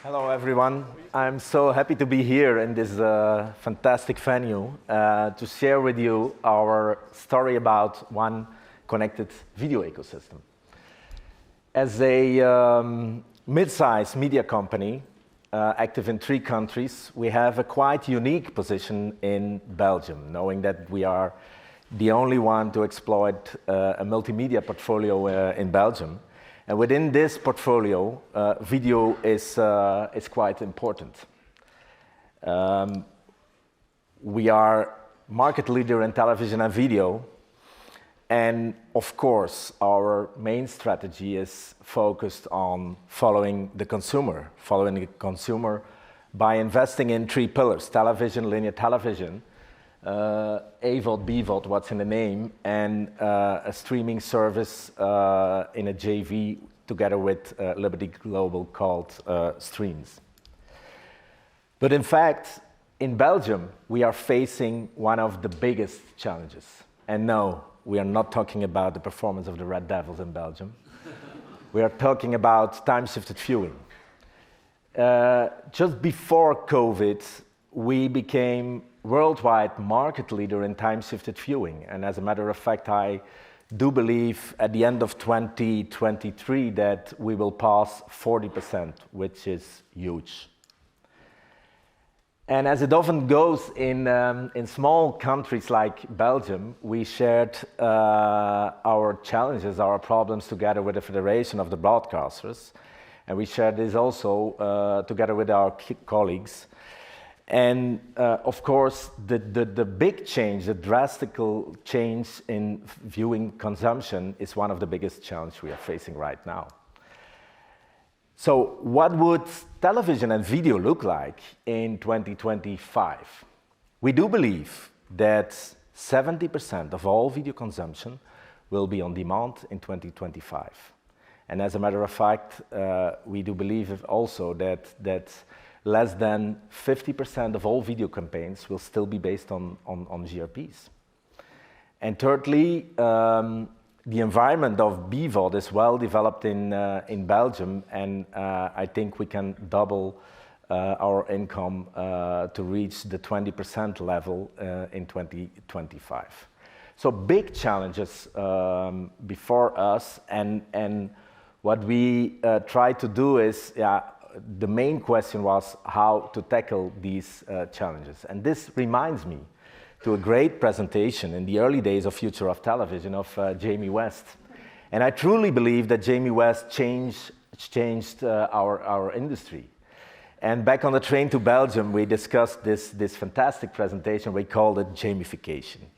Hello, everyone. I'm so happy to be here in this fantastic venue to share with you our story about one connected video ecosystem. As a mid-sized media company active in 3 countries, we have a quite unique position in Belgium, knowing that we are the only one to exploit a multimedia portfolio in Belgium. And within this portfolio, video is quite important. We are market leader in television and video. And of course, our main strategy is focused on following the consumer by investing in 3 pillars: television, linear television, AVOD, BVOD, what's in the name, and a streaming service in a JV together with Liberty Global called Streams. But in fact, in Belgium, we are facing one of the biggest challenges. And no, we are not talking about the performance of the Red Devils in Belgium. We are talking about time-shifted viewing. Just before COVID, we became worldwide market leader in time-shifted viewing. And as a matter of fact, I do believe at the end of 2023 that we will pass 40%, which is huge. And as it often goes in small countries like Belgium, we shared our challenges, our problems together with the Federation of the Broadcasters. And we shared this also together with our colleagues. And of course, the big change, the drastic change in viewing consumption is one of the biggest challenges we are facing right now. So what would television and video look like in 2025? We do believe that 70% of all video consumption will be on demand in 2025. And as a matter of fact, we do believe also that less than 50% of all video campaigns will still be based on GRPs. And thirdly, the environment of BVOD is well developed in Belgium, and I think we can double our income to reach the 20% level in 2025. So big challenges before us, and what we try to do is, the main question was how to tackle these challenges. And this reminds me to a great presentation in the early days of Future of Television of Jamie West. And I truly believe that Jamie West changed our industry. And back on the train to Belgium, we discussed this fantastic presentation. We called it Jamification.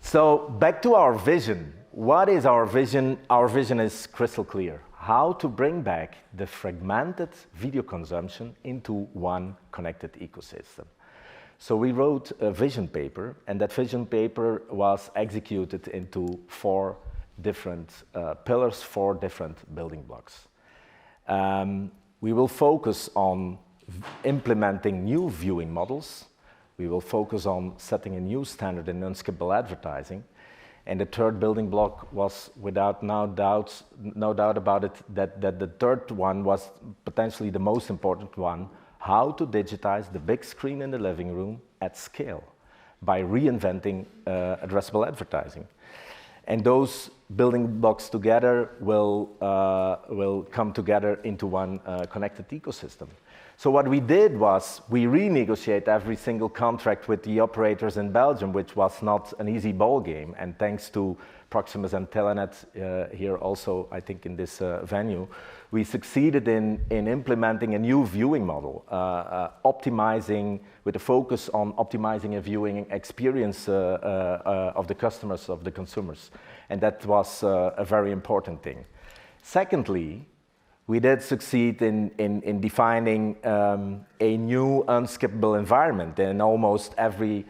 So back to our vision. What is our vision? Our vision is crystal clear. How to bring back the fragmented video consumption into one connected ecosystem. So we wrote a vision paper, and that vision paper was executed into 4 different pillars, 4 different building blocks. We will focus on implementing new viewing models. We will focus on setting a new standard in unskippable advertising. And the 3rd building block was, without no doubt about it, that the 3rd one was potentially the most important one: how to digitize the big screen in the living room at scale by reinventing addressable advertising. And those building blocks together will come together into one connected ecosystem. So what we did was we renegotiate every single contract with the operators in Belgium, which was not an easy ball game. And thanks to Proximus and Telenet here also, I think in this venue, we succeeded in implementing a new viewing model, optimizing with a focus on optimizing a viewing experience of the customers, of the consumers. And that was a very important thing. Secondly, we did succeed in defining a new unskippable environment, and almost every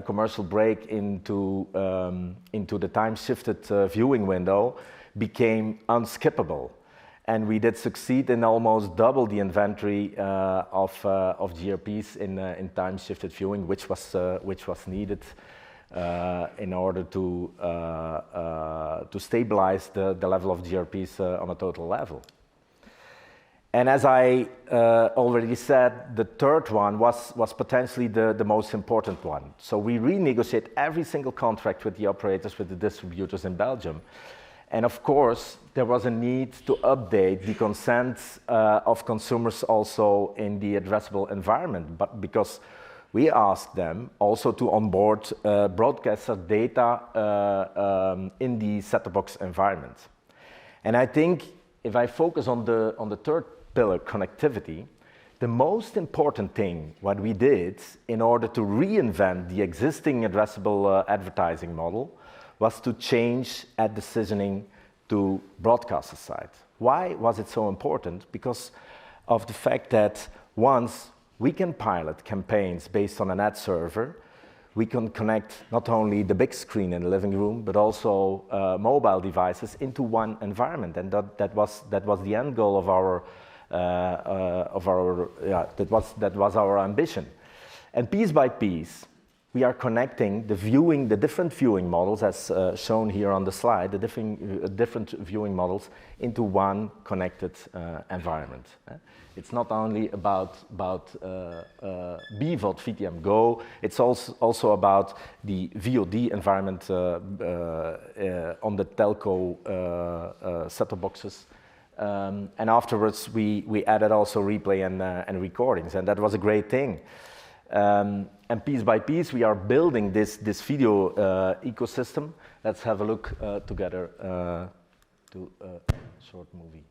commercial break into the time-shifted viewing window became unskippable. And we did succeed in almost double the inventory of GRPs in time-shifted viewing, which was needed in order to stabilize the level of GRPs on a total level. And as I already said, the third one was potentially the most important one. So we renegotiate every single contract with the operators, with the distributors in Belgium. And of course, there was a need to update the consent of consumers also in the addressable environment, but because we asked them also to onboard broadcaster data in the set-top box environment. And I think if I focus on the third pillar, connectivity, the most important thing what we did in order to reinvent the existing addressable advertising model was to change ad decisioning to broadcaster side. Why was it so important? Because of the fact that once we can pilot campaigns based on an ad server, we can connect not only the big screen in the living room, but also mobile devices into one environment, and that was the end goal of our that was our ambition. And piece by piece, we are connecting the different viewing models, as shown here on the slide, the different viewing models into one connected environment. It's not only about BVOD, VTM Go, it's also about the VOD environment on the telco set-top boxes. And afterwards, we added also replay and recordings, and that was a great thing. And piece by piece, we are building this video ecosystem. Let's have a look together to a short movie.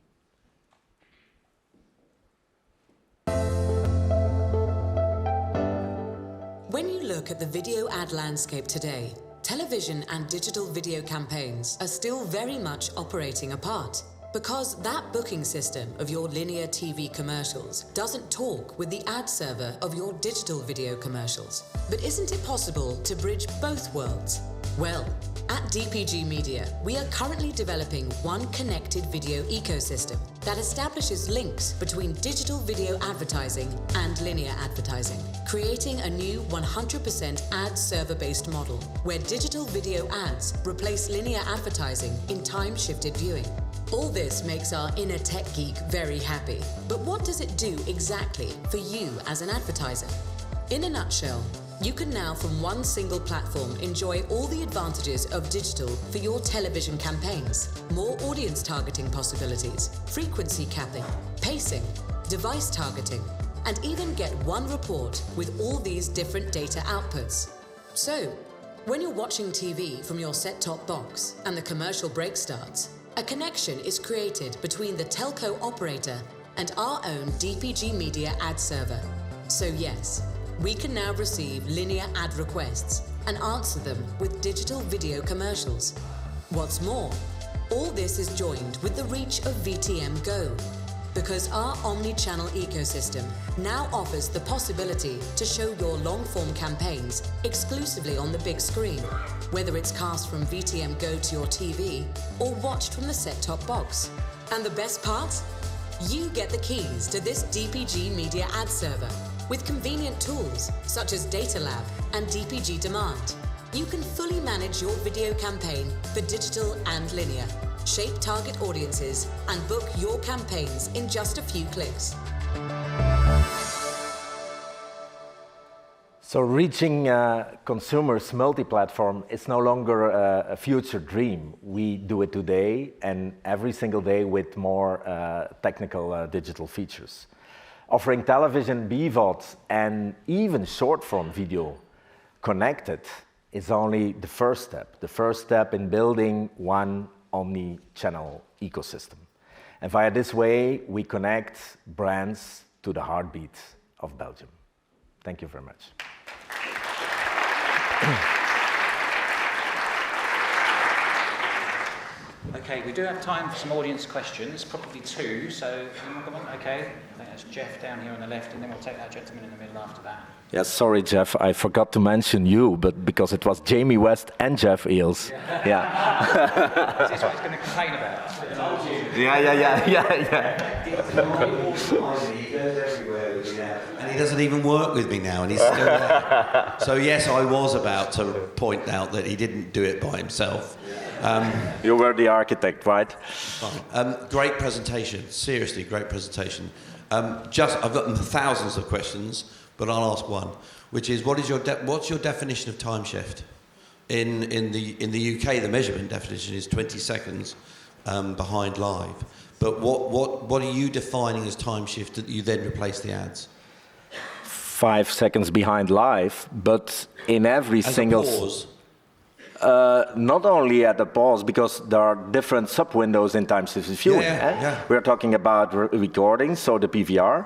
When you look at the video ad landscape today, television and digital video campaigns are still very much operating apart. Because that booking system of your linear TV commercials doesn't talk with the ad server of your digital video commercials. But isn't it possible to bridge both worlds? Well, at DPG Media, we are currently developing one connected video ecosystem that establishes links between digital video advertising and linear advertising, creating a new 100% ad server-based model where digital video ads replace linear advertising in time-shifted viewing. All this makes our inner tech geek very happy. But what does it do exactly for you as an advertiser? In a nutshell, you can now from one single platform enjoy all the advantages of digital for your television campaigns. More audience targeting possibilities, frequency capping, pacing, device targeting, and even get one report with all these different data outputs. So, when you're watching TV from your set-top box and the commercial break starts, a connection is created between the telco operator and our own DPG Media ad server. So yes, we can now receive linear ad requests and answer them with digital video commercials. What's more, all this is joined with the reach of VTM Go, because our omni-channel ecosystem now offers the possibility to show your long-form campaigns exclusively on the big screen, whether it's cast from VTM Go to your TV or watched from the set-top box. And the best part? You get the keys to this DPG Media ad server with convenient tools such as Data Lab and DPG Demand. You can fully manage your video campaign for digital and linear, shape target audiences, and book your campaigns in just a few clicks. So reaching consumers multi-platform is no longer a future dream. We do it today and every single day with more technical digital features. Offering television, BVOD, and even short-form video connected is only the first step in building one omni-channel ecosystem. And via this way, we connect brands to the heartbeat of Belgium. Thank you very much. Okay, we do have time for some audience questions, probably two, so okay, I think that's Jeff down here on the left, and then we'll take that gentleman in the middle after that. Yes, sorry, Jeff, I forgot to mention you, but because it was Jamie West and Jeff Eels. Yeah. Is this what he's going to complain about? Yeah. And he doesn't even work with me now, and he's still there. So yes, I was about to point out that he didn't do it by himself. You were the architect, right? Great presentation. Seriously, great presentation. I've got thousands of questions, but I'll ask one, which is, what's your definition of time shift? In the UK, the measurement definition is 20 seconds behind live. But what are you defining as time shift that you then replace the ads? 5 seconds behind live, but in every As single... a pause? Not only at the pause, because there are different sub-windows in time shift viewing. Yeah. We're talking about recording, so the PVR.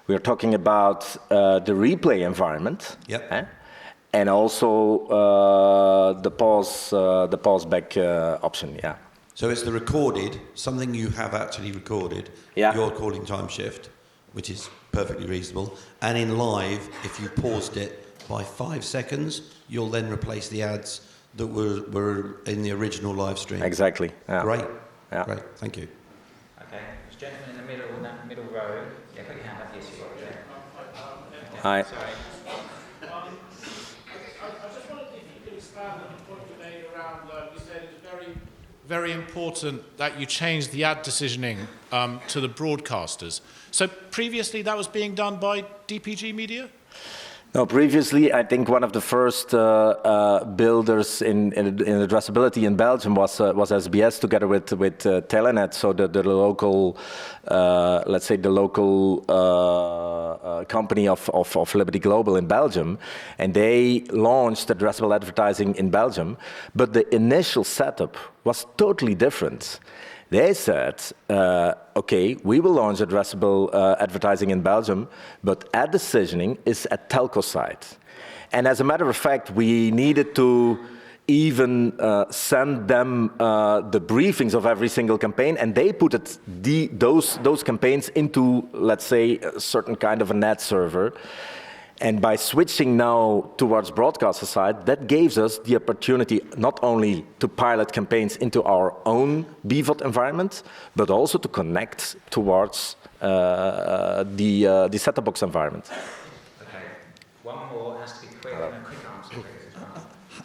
We're talking about the replay environment. Yep. And also the pause back option, yeah. So it's the recorded, something you have actually recorded, you're calling time shift, which is perfectly reasonable. And in live, if you paused it by 5 seconds, you'll then replace the ads that were in the original live stream. Exactly. Yeah. Great. Yeah. Great. Thank you. Okay, there's a gentleman in the middle, in that middle row. Yeah, put your hand up. Yes, you got it. Hi. Sorry. I just wondered if you could expand on the point you made around, you said it's very important that you change the ad decisioning to the broadcasters. So previously that was being done by DPG Media? No, previously, I think one of the first builders in addressability in Belgium was SBS together with Telenet, so the local, let's say the local company of Liberty Global in Belgium, and they launched addressable advertising in Belgium, but the initial setup was totally different. They said, okay, we will launch addressable advertising in Belgium, but ad decisioning is at telco side. And as a matter of fact, we needed to even send them the briefings of every single campaign, and they put those campaigns into, let's say, a certain kind of an ad server. And by switching now towards broadcaster side, that gives us the opportunity not only to pilot campaigns into our own BVOD environment, but also to connect towards the set-top box environment. Okay, one more has to be quick and a quick answer, please.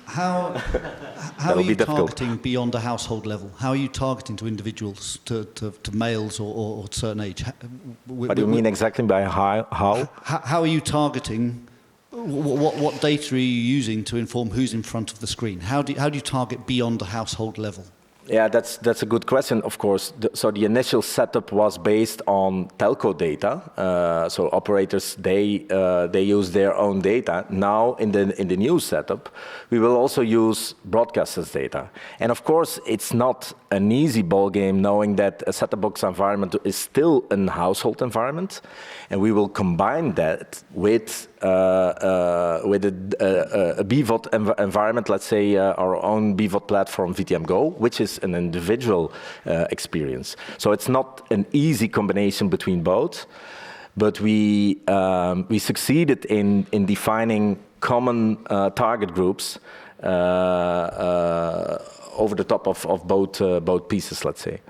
How are you targeting beyond a household level? How are you targeting to individuals, to males or a certain age? What do you mean exactly by how? How are you targeting? What data are you using to inform who's in front of the screen? How do you target beyond a household level? Yeah, that's a good question, of course. So the initial setup was based on telco data. So operators, they use their own data. Now in the new setup, we will also use broadcasters' data. And of course, it's not an easy ball game knowing that a set-top box environment is still a household environment, and we will combine that with a BVOD environment, let's say our own BVOD platform, VTM Go, which is an individual experience. So it's not an easy combination between both, but we succeeded in defining common target groups over the top of both pieces, let's say. Okay,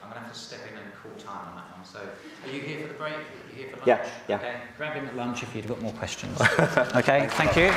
I'm going to have to step in and call time on that one. So, are you here for the break? Are you here for lunch? Yeah. Okay, grab him at lunch if you've got more questions. Okay, thank you.